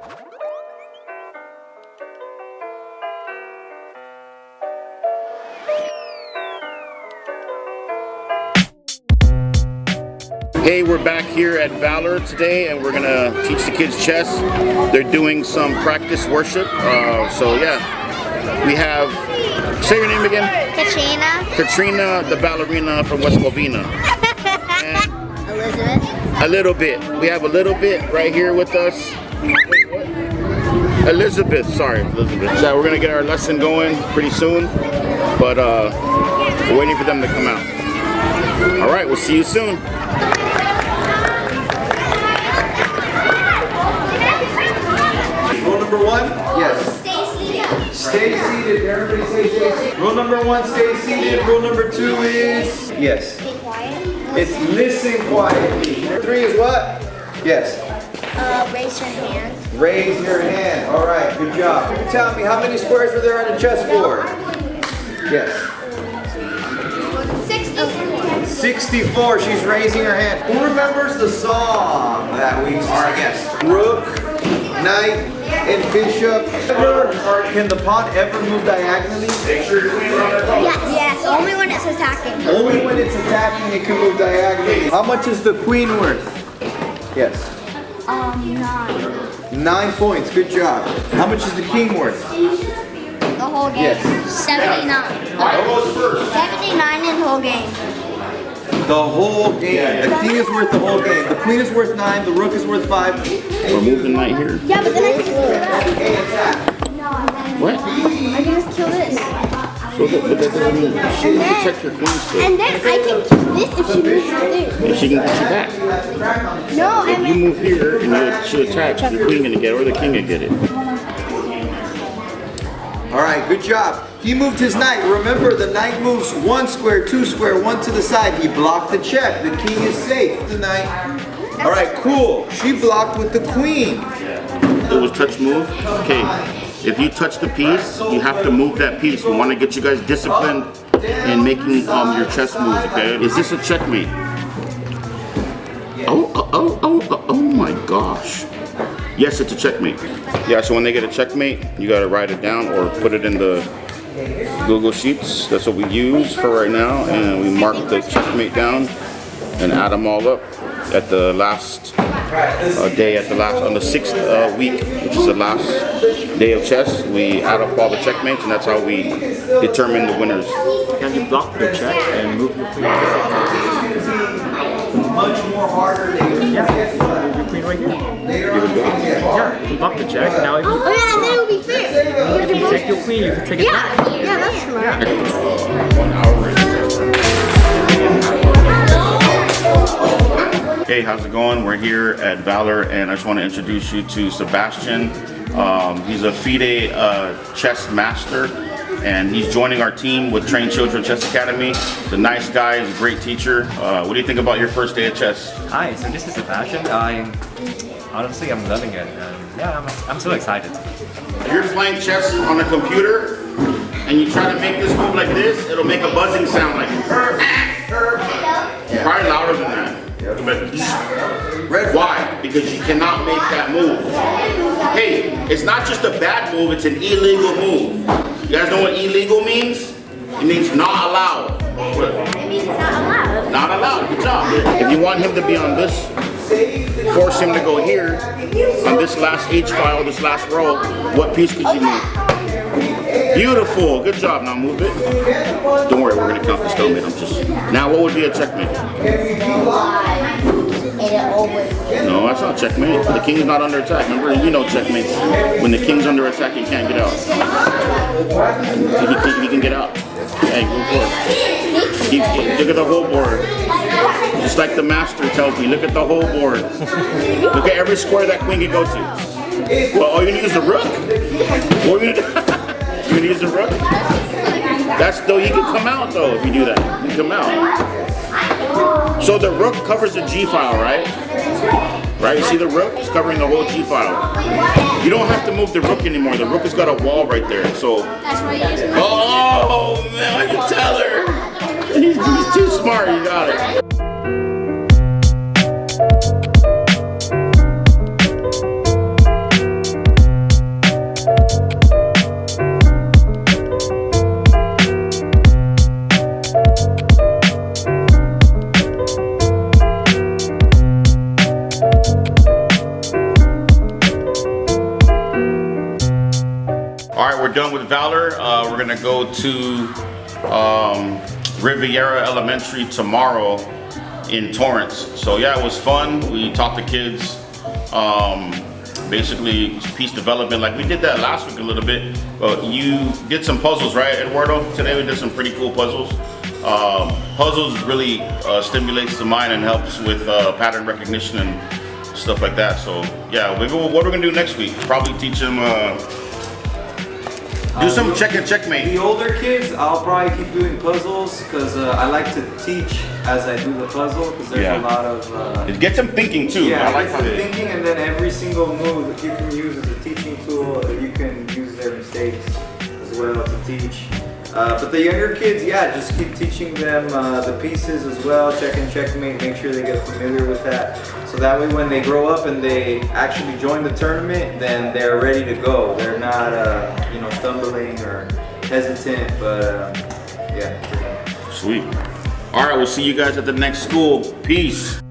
Hey, we're back here at Valor today, and we're gonna teach the kids chess. They're doing some practice worship. So yeah, we have, say your name again? Katrina. Katrina, the ballerina from West Covina. Elizabeth. A little bit. We have a little bit right here with us. Wait, what? Elizabeth, sorry, Elizabeth. So we're gonna get our lesson going pretty soon, but we're waiting for them to come out. All right, we'll see you soon. Rule number one, yes. Stay seated. Everybody say stay seated. Rule number one, stay seated. Rule number two is yes. Be quiet. It's listen quietly. Number three is what? Yes. Raise your hand. Raise your hand. All right, good job. You can tell me how many squares were there on the chessboard? Yes. 64. 64. She's raising her hand. Who remembers the song that we sang? Yes. Rook, knight, and bishop. Can the pawn ever move diagonally? Yes. Yes. Only when it's attacking. Only when it's attacking it can move diagonally. How much is the queen worth? Yes. 9. 9 points. Good job. How much is the king worth? The whole game. Yes. 79. All right, who goes first? 79 in the whole game. The whole game. The king is worth the whole game. The queen is worth 9. The rook is worth 5. We're moving right here. Yeah, but then I can kill this. What? I can just kill this. So but that doesn't mean she can protect her queen still. And then I can kill this if she moves through. And she can get you back. No, I If you mean. move here and she attacks, the queen gonna get it, or the king gonna get it. All right, good job. He moved his knight. Remember, the knight moves 1 square, 2 square, 1 to the side. He blocked the check. The king is safe. The knight. All right, cool. She blocked with the queen. It was touch move. Okay, if you touch the piece, you have to move that piece. We want to get you guys disciplined in making your chess moves. Okay, is this a checkmate? Oh my gosh. Yes, it's a checkmate. Yeah, so when they get a checkmate, you gotta write it down or put it in the Google Sheets. That's what we use for right now, and we mark the checkmate down and add them all up at the last day, on the 6th week, which is the last day of chess. We add up all the checkmates, and that's how we determine the winners. Can you block the check and move your queen? Much more harder. Yeah, move your queen right here. Give it back. Yeah, you can block the check. Now if Oh yeah, and then it would be fair. you take your queen, you can take it back. Yeah, that's smart. 1 hour. Hey, how's it going? We're here at Valor, and I just want to introduce you to Sebastian. He's a FIDE chess master, and he's joining our team with Train Children Chess Academy. He's a nice guy, he's a great teacher. What do you think about your first day of chess? Hi, so this is Sebastian. Honestly, I'm loving it. Yeah, I'm so excited. If you're playing chess on a computer, and you try to make this move like this, it'll make a buzzing sound like probably louder than that. Why? Because you cannot make that move. Hey, it's not just a bad move, it's an illegal move. You guys know what illegal means? It means not allowed. It means not allowed. Not allowed, good job. If you want him to be on this, force him to go here, on this last H file, this last row, what piece could you move? Beautiful, good job. Now move it. Don't worry, we're gonna count the stalemate. Now what would be a checkmate? No, that's not checkmate. The king's not under attack. Remember, you know checkmates. When the king's under attack, he can't get out. He can get out. Hey, go for it. Look at the whole board. Just like the master tells me, look at the whole board. Look at every square that queen can go to. Well, are you gonna use the rook? What are you gonna do? You gonna use the rook? That's though, he can come out though if you do that. He can come out. So the rook covers the G file, right? Right? You see the rook? It's covering the whole G file. You don't have to move the rook anymore. The rook has got a wall right there. So. Oh man, I can tell her. He's too smart. You got it. done with Valor. We're gonna go to Riviera Elementary tomorrow in Torrance. So yeah, it was fun. We taught the kids basically piece development. Like we did that last week a little bit. But you did some puzzles, right, Eduardo? Today we did some pretty cool puzzles. Puzzles really stimulates the mind and helps with pattern recognition and stuff like that. So yeah, what we're gonna do next week? Probably teach them. Do some check and checkmate. The older kids, I'll probably keep doing puzzles because I like to teach as I do the puzzle because there's a lot of. It gets them thinking too. Yeah, I like how they thinking, and then every single move that you can use as a teaching tool, you can use their mistakes as well to teach. But the younger kids, yeah, just keep teaching them the pieces as well, check and checkmate, make sure they get familiar with that. So that way when they grow up and they actually join the tournament, then they're ready to go. They're not, stumbling or hesitant, but yeah. Sweet. All right, we'll see you guys at the next school. Peace.